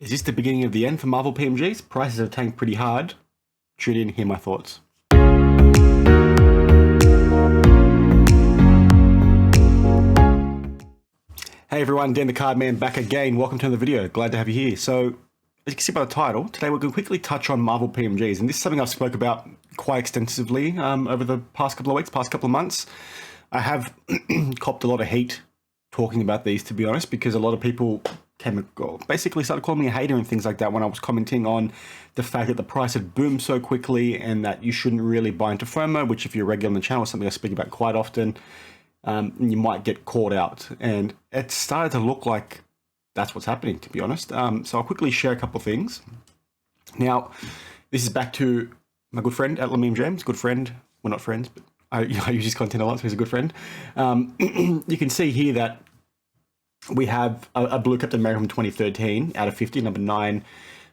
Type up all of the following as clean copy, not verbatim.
Is this the beginning of the end for Marvel PMGs? Prices have tanked pretty hard. Tune in, hear my thoughts. Hey everyone, Dan the Cardman back again. Welcome to another video. Glad to have you here. So, as you can see by the title, today we're going to quickly touch on Marvel PMGs. And this is something I've spoke about quite extensively over the past couple of weeks, past couple of months. I have copped a lot of heat talking about these, to be honest, because a lot of people basically started calling me a hater and things like that when I was commenting on the fact that the price had boomed so quickly and that you shouldn't really buy into FOMO, which if you're regular on the channel is something I speak about quite often, you might get caught out. And it started to look like that's what's happening, to be honest. So I'll quickly share a couple of things. Now, this is back to my good friend, Meme James, good friend. We're not friends, but I use his content a lot, so he's a good friend. You can see here that we have a blue Captain America from 2013 out of 50, number 9,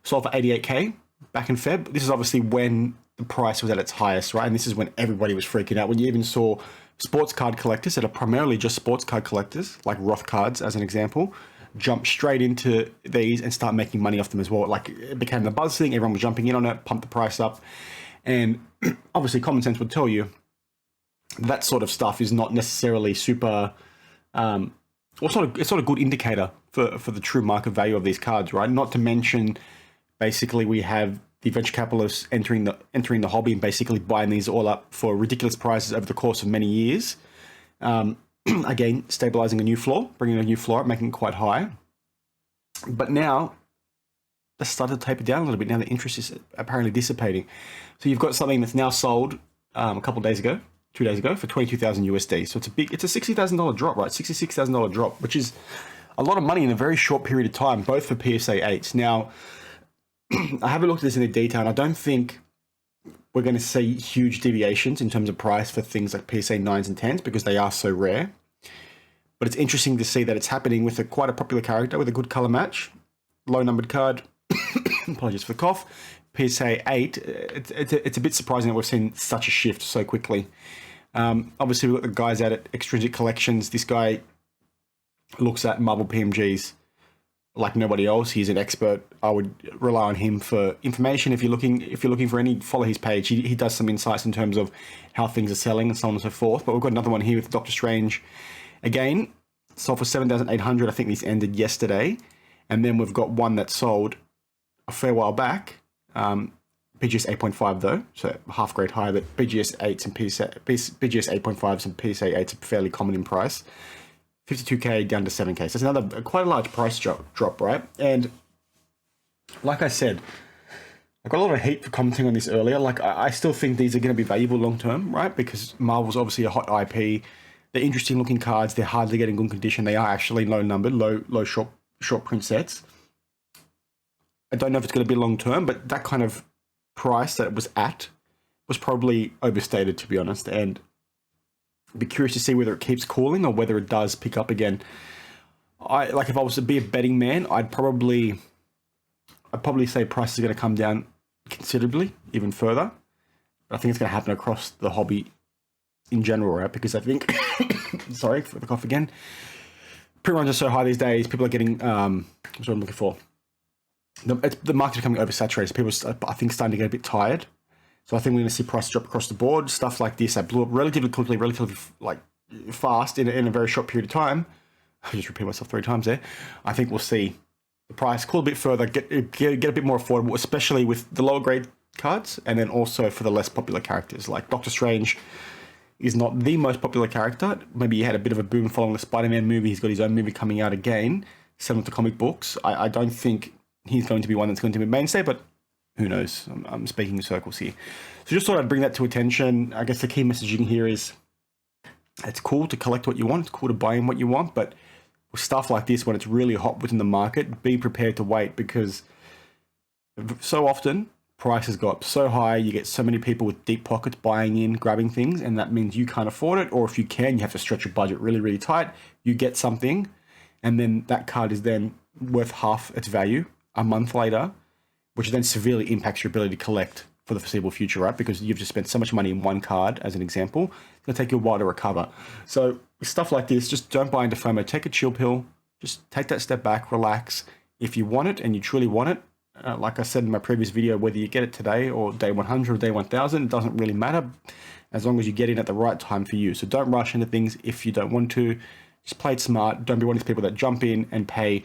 sold for 88k back in Feb. This is obviously when the price was at its highest, right? And this is when everybody was freaking out. When you even saw sports card collectors that are primarily just sports card collectors, like Roth cards as an example, jump straight into these and start making money off them as well. Like it became the buzz thing. Everyone was jumping in on it, pumped the price up. And obviously common sense would tell you that sort of stuff is not necessarily super... it's not a good indicator for the true market value of these cards, right? Not to mention, basically, we have the venture capitalists entering the hobby and basically buying these all up for ridiculous prices over the course of many years. Again, stabilizing a new floor, bringing a new floor up, making it quite high. But now, let's start to taper down a little bit. Now the interest is apparently dissipating. So you've got something that's now sold a couple of days ago, 2 days ago, for 22,000 USD. So it's a $60,000 drop, right? $66,000 drop, which is a lot of money in a very short period of time, both for PSA 8s. Now, I haven't looked at this in detail, and I don't think we're going to see huge deviations in terms of price for things like PSA 9s and 10s because they are so rare. But it's interesting to see that it's happening with quite a popular character with a good color match, low numbered card. Apologies for the cough. PSA 8, it's a bit surprising that we've seen such a shift so quickly. Obviously, we've got the guys out at Extrinsic Collections. This guy looks at Marvel PMGs like nobody else. He's an expert. I would rely on him for information. If you're looking for any, follow his page. He does some insights in terms of how things are selling and so on and so forth. But we've got another one here with Doctor Strange. Again, sold for 7,800. I think this ended yesterday. And then we've got one that sold a fair while back. BGS 8.5 though, so half grade higher, but BGS 8s and BGS 8.5s and PSA 8s are fairly common in price. 52k down to 7k. So it's another quite a large price drop, right? And like I said, I got a lot of hate for commenting on this earlier. Like I still think these are going to be valuable long term, right? Because Marvel's obviously a hot IP. They're interesting looking cards. They're hard to get in good condition. They are actually low numbered, low short print sets. I don't know if it's going to be long term, but that kind of price that it was at was probably overstated, to be honest. And I'd be curious to see whether it keeps cooling or whether it does pick up again. If I was to be a betting man, I'd probably say prices are going to come down considerably, even further. But I think it's going to happen across the hobby in general, right? Because I think, sorry for the cough again, pre-runs are so high these days. People are getting, what's what I'm looking for? The market's becoming oversaturated. So people, I think, starting to get a bit tired. So I think we're going to see price drop across the board. Stuff like this that blew up relatively quickly, relatively like fast in a very short period of time. I just repeat myself 3 times there. I think we'll see the price cool a bit further, get a bit more affordable, especially with the lower grade cards, and then also for the less popular characters. Like Doctor Strange is not the most popular character. Maybe he had a bit of a boom following the Spider-Man movie. He's got his own movie coming out again, similar to comic books. I don't think he's going to be one that's going to be mainstay, but who knows? I'm speaking in circles here. So just thought I'd bring that to attention. I guess the key messaging here is it's cool to collect what you want. It's cool to buy in what you want, but with stuff like this, when it's really hot within the market, be prepared to wait because so often prices go up so high, you get so many people with deep pockets buying in, grabbing things, and that means you can't afford it, or if you can, you have to stretch your budget really, really tight. You get something, and then that card is then worth half its value a month later, which then severely impacts your ability to collect for the foreseeable future, right? Because you've just spent so much money in one card, as an example. It's going to take you a while to recover. So stuff like this, just don't buy into FOMO. Take a chill pill. Just take that step back, relax, If you want it and you truly want it, like I said in my previous video, whether you get it today or day 100 or day 1000, it doesn't really matter as long as you get in at the right time for you. So don't rush into things if you don't want to. Just play it smart. Don't be one of these people that jump in and pay,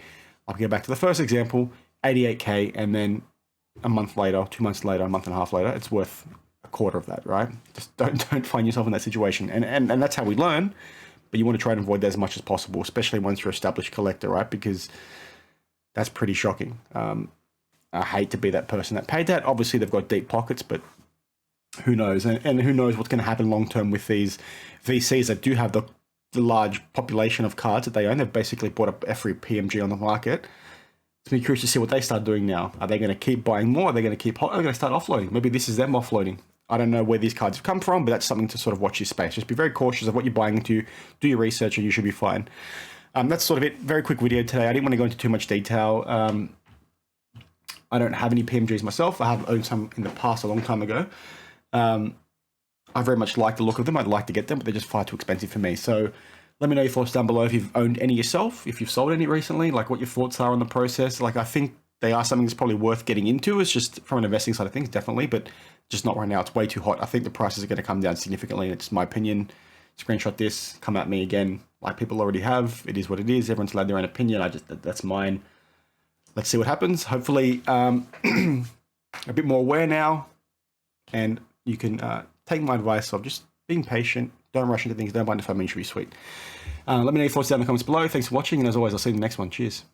I'll go back to the first example, 88K, and then a month later, 2 months later, a month and a half later, it's worth a quarter of that, right? Just don't find yourself in that situation. And that's how we learn, but you want to try and avoid that as much as possible, especially once you're an established collector, right? Because that's pretty shocking. I hate to be that person that paid that. Obviously, they've got deep pockets, but who knows? And who knows what's going to happen long term with these VCs that do have the large population of cards that they own. They've basically bought up every PMG on the market. It's going to be curious to see what they start doing now. Are they going to keep buying more? Are they going to are they going to start offloading? Maybe this is them offloading. I don't know where these cards have come from, but that's something to sort of watch your space. Just be very cautious of what you're buying into. Do your research and you should be fine. That's sort of it. Very quick video today. I didn't want to go into too much detail. I don't have any PMGs myself. I have owned some in the past a long time ago. I very much like the look of them. I'd like to get them, but they're just far too expensive for me. So let me know your thoughts down below if you've owned any yourself, if you've sold any recently, like what your thoughts are on the process. Like, I think they are something that's probably worth getting into. It's just from an investing side of things, definitely, but just not right now. It's way too hot. I think the prices are going to come down significantly. It's my opinion. Screenshot this, come at me again, like people already have. It is what it is. Everyone's allowed their own opinion. That's mine. Let's see what happens. Hopefully, a bit more aware now, and you can take my advice of just being patient. Don't rush into things. Don't buy the should be sweet. Let me know your thoughts down in the comments below. Thanks for watching, and as always, I'll see you in the next one. Cheers.